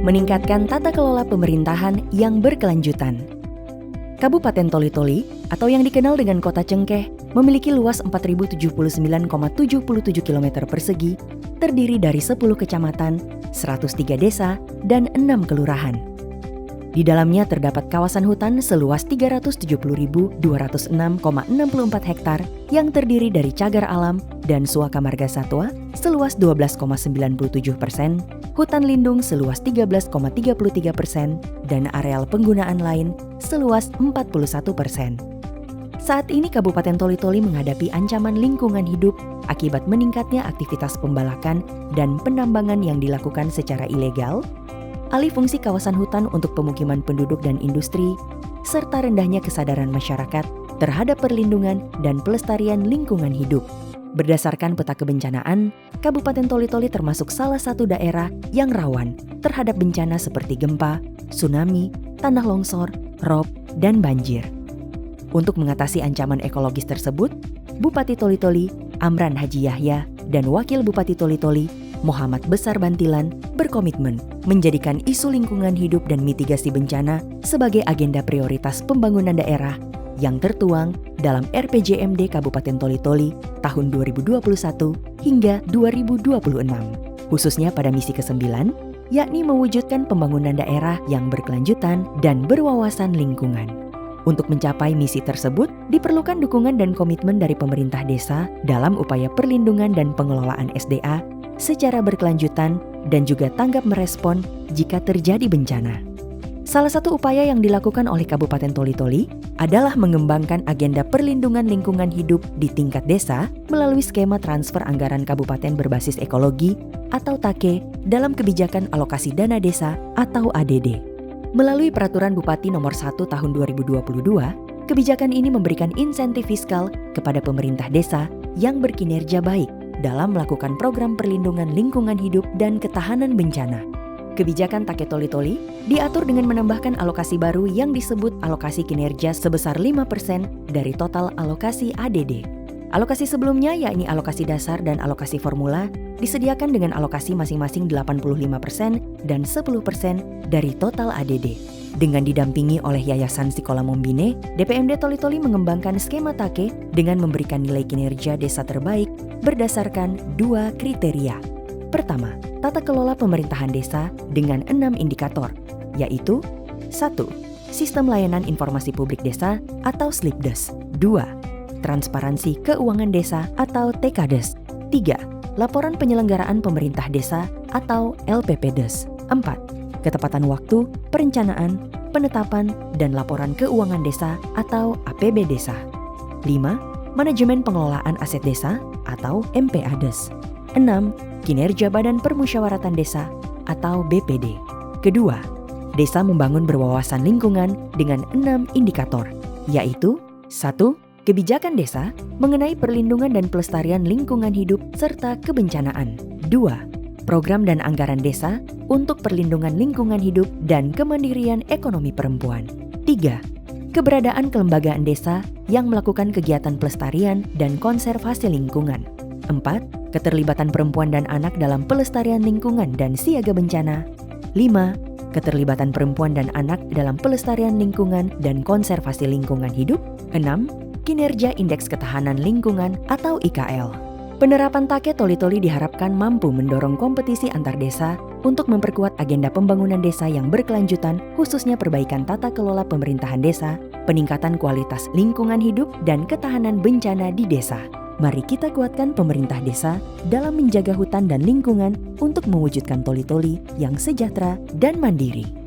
meningkatkan tata kelola pemerintahan yang berkelanjutan. Kabupaten Toli-Toli, atau yang dikenal dengan Kota Cengkeh, memiliki luas 4.079,77 km persegi, terdiri dari 10 kecamatan, 103 desa, dan 6 kelurahan. Di dalamnya terdapat kawasan hutan seluas 370.206,64 hektar yang terdiri dari cagar alam dan suaka marga satwa seluas 12,97%, hutan lindung seluas 13,33%, dan areal penggunaan lain seluas 41%. Saat ini Kabupaten Toli-Toli menghadapi ancaman lingkungan hidup akibat meningkatnya aktivitas pembalakan dan penambangan yang dilakukan secara ilegal, alih fungsi kawasan hutan untuk pemukiman penduduk dan industri, serta rendahnya kesadaran masyarakat terhadap perlindungan dan pelestarian lingkungan hidup. Berdasarkan peta kebencanaan, Kabupaten Toli-Toli termasuk salah satu daerah yang rawan terhadap bencana seperti gempa, tsunami, tanah longsor, rob, dan banjir. Untuk mengatasi ancaman ekologis tersebut, Bupati Toli-Toli, Amran Haji Yahya, dan Wakil Bupati Toli-Toli, Muhammad Besar Bantilan, berkomitmen menjadikan isu lingkungan hidup dan mitigasi bencana sebagai agenda prioritas pembangunan daerah yang tertuang dalam RPJMD Kabupaten Toli-Toli tahun 2021 hingga 2026, khususnya pada misi ke-9, yakni mewujudkan pembangunan daerah yang berkelanjutan dan berwawasan lingkungan. Untuk mencapai misi tersebut, diperlukan dukungan dan komitmen dari pemerintah desa dalam upaya perlindungan dan pengelolaan SDA secara berkelanjutan dan juga tanggap merespon jika terjadi bencana. Salah satu upaya yang dilakukan oleh Kabupaten Toli-Toli adalah mengembangkan agenda perlindungan lingkungan hidup di tingkat desa melalui skema transfer anggaran kabupaten berbasis ekologi atau TAKE dalam kebijakan alokasi dana desa atau ADD. Melalui Peraturan Bupati Nomor 1 Tahun 2022, kebijakan ini memberikan insentif fiskal kepada pemerintah desa yang berkinerja baik dalam melakukan program perlindungan lingkungan hidup dan ketahanan bencana. Kebijakan TAKE Toli-Toli diatur dengan menambahkan alokasi baru yang disebut alokasi kinerja sebesar 5% dari total alokasi ADD. Alokasi sebelumnya, yakni alokasi dasar dan alokasi formula, disediakan dengan alokasi masing-masing 85% dan 10% dari total ADD. Dengan didampingi oleh Yayasan Sikola Mombine, DPMD Toli-Toli mengembangkan skema TAKE dengan memberikan nilai kinerja desa terbaik berdasarkan 2 kriteria. Pertama, tata kelola pemerintahan desa dengan 6 indikator, yaitu 1. Sistem Layanan Informasi Publik Desa atau SLIPDES. 2. Transparansi Keuangan Desa atau TKDES. 3. Laporan Penyelenggaraan Pemerintah Desa atau LPPDES. 4. Ketepatan waktu, perencanaan, penetapan, dan laporan keuangan desa atau APB Desa. 5. Manajemen Pengelolaan Aset Desa atau MPADES. 6. Kinerja Badan Permusyawaratan Desa atau BPD. Kedua, desa membangun berwawasan lingkungan dengan 6 indikator, yaitu 1. Kebijakan desa mengenai perlindungan dan pelestarian lingkungan hidup serta kebencanaan. 2. Program dan anggaran desa untuk perlindungan lingkungan hidup dan kemandirian ekonomi perempuan. 3. Keberadaan kelembagaan desa yang melakukan kegiatan pelestarian dan konservasi lingkungan. 4. Keterlibatan perempuan dan anak dalam pelestarian lingkungan dan siaga bencana. 5. Keterlibatan perempuan dan anak dalam pelestarian lingkungan dan konservasi lingkungan hidup. 6. Kinerja Indeks Ketahanan Lingkungan atau IKL. Penerapan TAKE Toli-Toli diharapkan mampu mendorong kompetisi antar desa untuk memperkuat agenda pembangunan desa yang berkelanjutan, khususnya perbaikan tata kelola pemerintahan desa, peningkatan kualitas lingkungan hidup, dan ketahanan bencana di desa. Mari kita kuatkan pemerintah desa dalam menjaga hutan dan lingkungan untuk mewujudkan Toli-Toli yang sejahtera dan mandiri.